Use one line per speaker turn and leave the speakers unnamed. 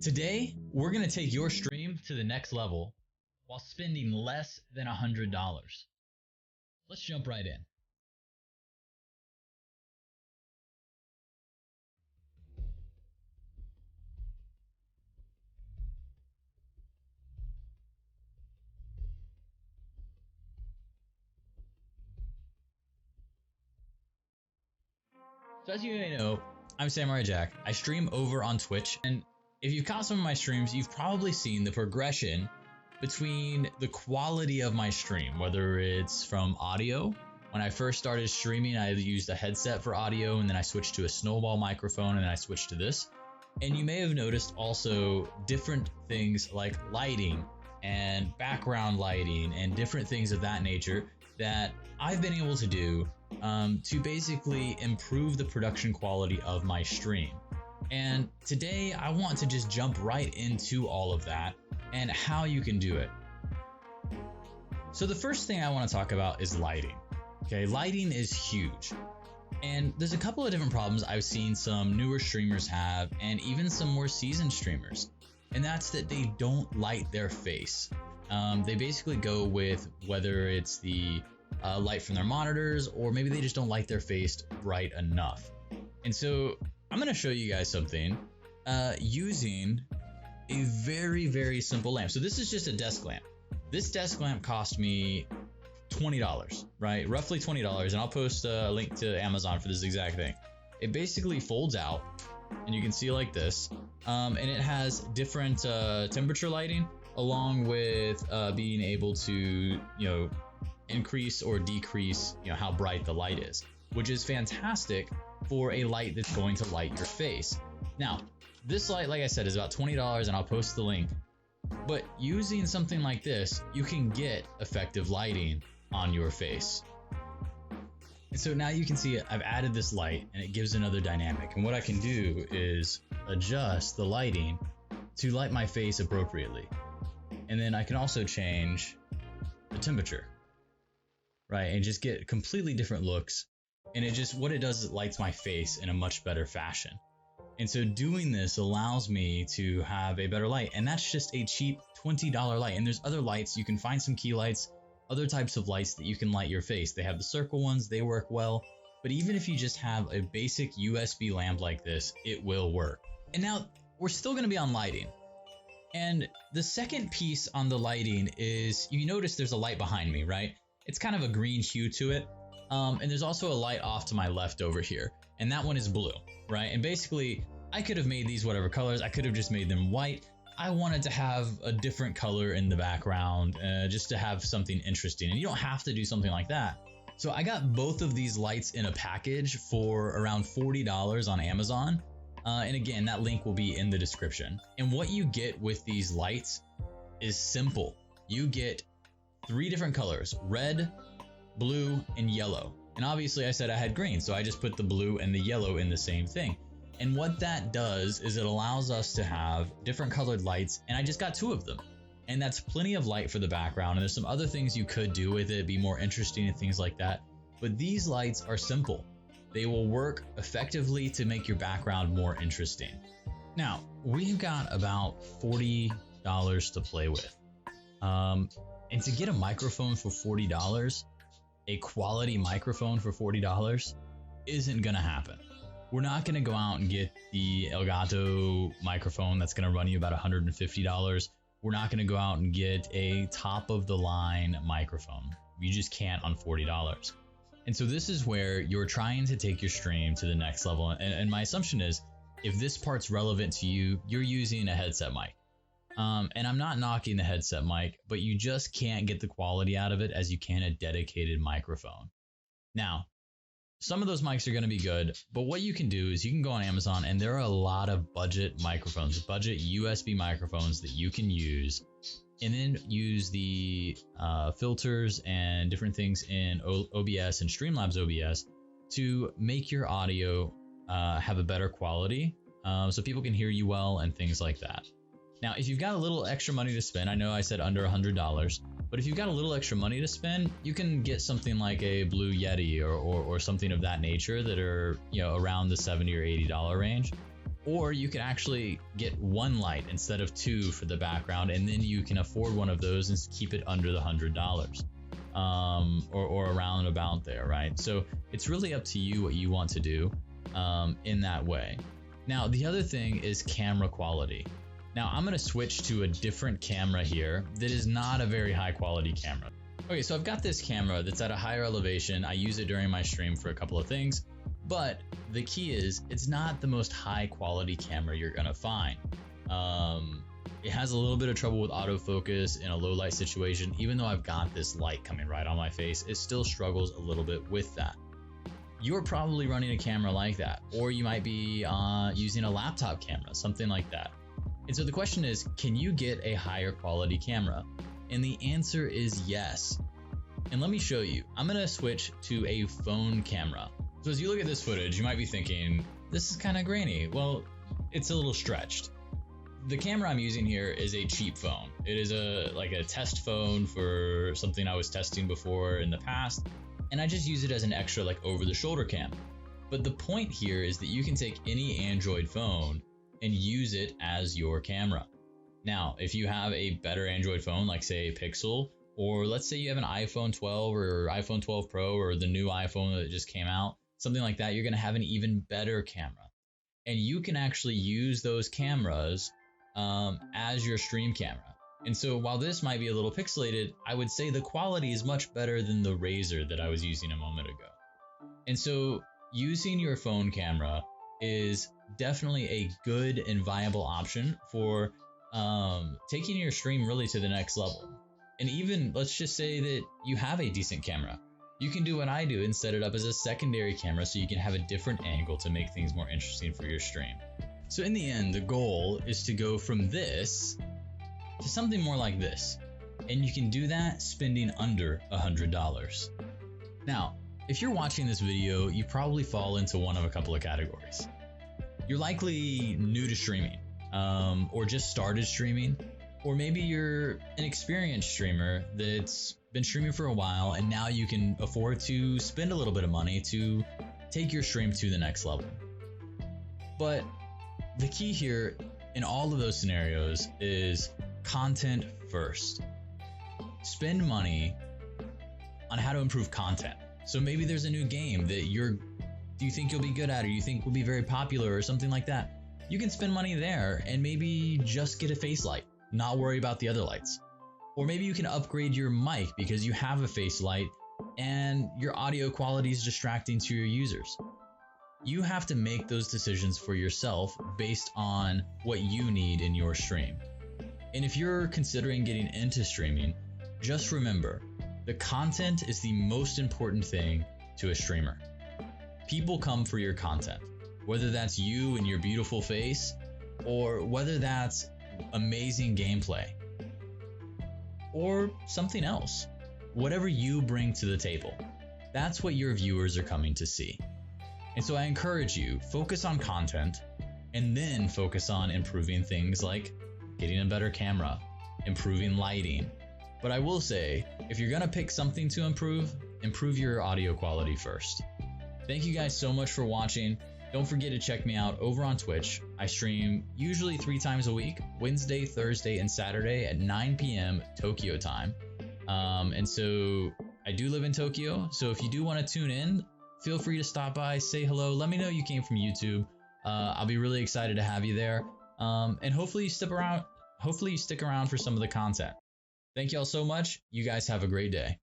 Today, we're going to take your stream to the next level while spending less than $100. Let's jump right in. So as you may know, I'm Samurai Jack. I stream over on Twitch, and if you've caught some of my streams, you've probably seen the progression between the quality of my stream, whether it's from audio. When I first started streaming, I used a headset for audio, and then I switched to a snowball microphone, and then I switched to this. And you may have noticed also different things like lighting and background lighting and different things of that nature that I've been able to do to basically improve the production quality of my stream. And today I want to just jump right into all of that and how you can do it. So the first thing I want to talk about is lighting. Okay, lighting is huge. And there's a couple of different problems I've seen some newer streamers have, and even some more seasoned streamers. And that's that they don't light their face. They basically go with whether it's the light from their monitors, or maybe they just don't light their face bright enough. And so I'm going to show you guys something using a very, very simple lamp. So this is just a desk lamp. This desk lamp cost me $20, right? Roughly $20, and I'll post a link to Amazon for this exact thing. It basically folds out, and you can see like this, and it has different temperature lighting, along with being able to, increase or decrease, how bright the light is, which is fantastic for a light that's going to light your face. Now, this light, like I said, is about $20, and I'll post the link. But using something like this, you can get effective lighting on your face. And so now you can see I've added this light, and it gives another dynamic. And what I can do is adjust the lighting to light my face appropriately. And then I can also change the temperature, right? And just get completely different looks. And what it does is it lights my face in a much better fashion. And so doing this allows me to have a better light. And that's just a cheap $20 light. And there's other lights. You can find some key lights, other types of lights that you can light your face. They have the circle ones, they work well. But even if you just have a basic USB lamp like this, it will work. And now we're still going to be on lighting. And the second piece on the lighting is, you notice there's a light behind me, right? It's kind of a green hue to it. And there's also a light off to my left over here. And that one is blue, right? And basically, I could have made these whatever colors. I could have just made them white. I wanted to have a different color in the background, just to have something interesting. And you don't have to do something like that. So I got both of these lights in a package for around $40 on Amazon. And again, that link will be in the description. And what you get with these lights is simple. You get 3 different colors: red, blue, and yellow. And obviously I said I had green, so I just put the blue and the yellow in the same thing. And what that does is it allows us to have different colored lights, and I just got 2 of them. And that's plenty of light for the background. And there's some other things you could do with it, be more interesting and things like that. But these lights are simple. They will work effectively to make your background more interesting. Now, we've got about $40 to play with. And to get a microphone for $40, a quality microphone for $40 isn't gonna happen. We're not gonna go out and get the Elgato microphone that's gonna run you about $150. We're not gonna go out and get a top of the line microphone. You just can't on $40. And so this is where you're trying to take your stream to the next level. And my assumption is, if this part's relevant to you, you're using a headset mic. And I'm not knocking the headset mic, but you just can't get the quality out of it as you can a dedicated microphone. Now, some of those mics are going to be good, but what you can do is you can go on Amazon, and there are a lot of budget microphones, budget USB microphones that you can use, and then use the filters and different things in OBS and Streamlabs OBS to make your audio have a better quality, so people can hear you well and things like that. Now, if you've got a little extra money to spend, I know I said under $100, but if you've got a little extra money to spend, you can get something like a Blue Yeti or something of that nature that are, around the $70 or $80 range. Or you can actually get one light instead of two for the background, and then you can afford one of those and keep it under the $100, or around about there, right? So it's really up to you what you want to do in that way. Now, the other thing is camera quality. Now, I'm going to switch to a different camera here that is not a very high quality camera. Okay, so I've got this camera that's at a higher elevation. I use it during my stream for a couple of things, but the key is it's not the most high quality camera you're going to find. It has a little bit of trouble with autofocus in a low light situation. Even though I've got this light coming right on my face, it still struggles a little bit with that. You're probably running a camera like that, or you might be using a laptop camera, something like that. And so the question is, can you get a higher quality camera? And the answer is yes. And let me show you. I'm gonna switch to a phone camera. So as you look at this footage, you might be thinking, this is kind of grainy. Well, it's a little stretched. The camera I'm using here is a cheap phone. It is like a test phone for something I was testing before in the past. And I just use it as an extra like over the shoulder cam. But the point here is that you can take any Android phone and use it as your camera. Now, if you have a better Android phone, like say a Pixel, or let's say you have an iPhone 12 or iPhone 12 Pro or the new iPhone that just came out, something like that, you're gonna have an even better camera. And you can actually use those cameras as your stream camera. And so while this might be a little pixelated, I would say the quality is much better than the Razer that I was using a moment ago. And so using your phone camera is definitely a good and viable option for taking your stream really to the next level. And even let's just say that you have a decent camera. You can do what I do and set it up as a secondary camera so you can have a different angle to make things more interesting for your stream. So in the end, the goal is to go from this to something more like this. And you can do that spending under $100. Now, if you're watching this video, you probably fall into one of a couple of categories. You're likely new to streaming, or just started streaming, or maybe you're an experienced streamer that's been streaming for a while and now you can afford to spend a little bit of money to take your stream to the next level. But the key here in all of those scenarios is content first. Spend money on how to improve content. So maybe there's a new game that you think you'll be good at, or you think will be very popular or something like that. You can spend money there and maybe just get a face light, not worry about the other lights. Or maybe you can upgrade your mic because you have a face light and your audio quality is distracting to your users. You have to make those decisions for yourself based on what you need in your stream. And if you're considering getting into streaming, just remember, the content is the most important thing to a streamer. People come for your content, whether that's you and your beautiful face, or whether that's amazing gameplay, or something else. Whatever you bring to the table, that's what your viewers are coming to see. And so I encourage you, focus on content, and then focus on improving things like getting a better camera, improving lighting. But I will say, if you're gonna pick something to improve your audio quality first. Thank you guys so much for watching. Don't forget to check me out over on Twitch. I stream usually 3 times a week, Wednesday, Thursday, and Saturday at 9 p.m. Tokyo time. And so I do live in Tokyo, so if you do want to tune in, feel free to stop by, say hello, let me know you came from YouTube. I'll be really excited to have you there. And hopefully you stick around for some of the content. Thank you all so much. You guys have a great day.